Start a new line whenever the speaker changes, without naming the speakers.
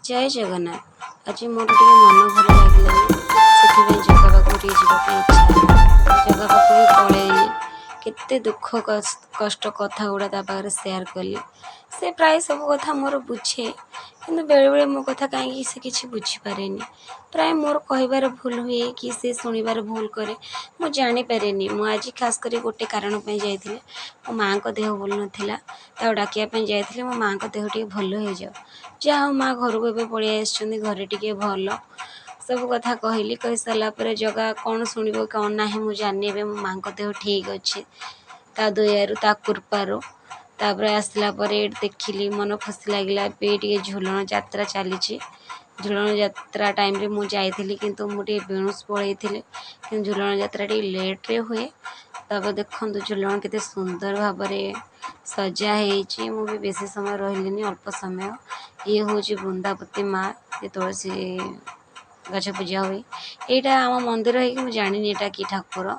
जय जगन्नाथ। आज मोर टे मन भल लगे से जगह पाखु जावाई इच्छा जगह पाखु भी पलैली केते दुख कष्ट कथा गुड़ा पाखे सेयार कली से प्राय सब कथा मोर बुझे कि बेले बेले मो कथा कहीं से किसी बुझीपारे प्राय मोर कहबार भूल हुए कि से शुणवार भूल करे मु जानीपे मुझे खास कर गोटे कारण जाइए मो माँ को देह भूल नाला डाकियापी जाइए मो माँ को देह टे भल हो जाओ जहाँ माँ घर को ए पलि आसी घरे टे भल सब कथा कहली कही सारापर जगह कौन शुण कौन ना मुझे जानी मो माँ को देह ठीक अच्छे ता दयारू ता कृपारू तापर आसला देखिली मन खुशी लगे टे झूलन यात्रा चली झूलन यात्रा टाइम रे मुझे जाइली किंतु मुझे बेणुस पलई कि झूलन यात्रा टे लेट्रे हुए तब देखो झूलन के सुंदर भाव सजा हो भी बेसी समय रही अल्प समय ये हूँ वृंदावती माँ ये तुलसी गछ पूजा हुए यहाँ आम मंदिर है कि जानी एटा कि ठाकुर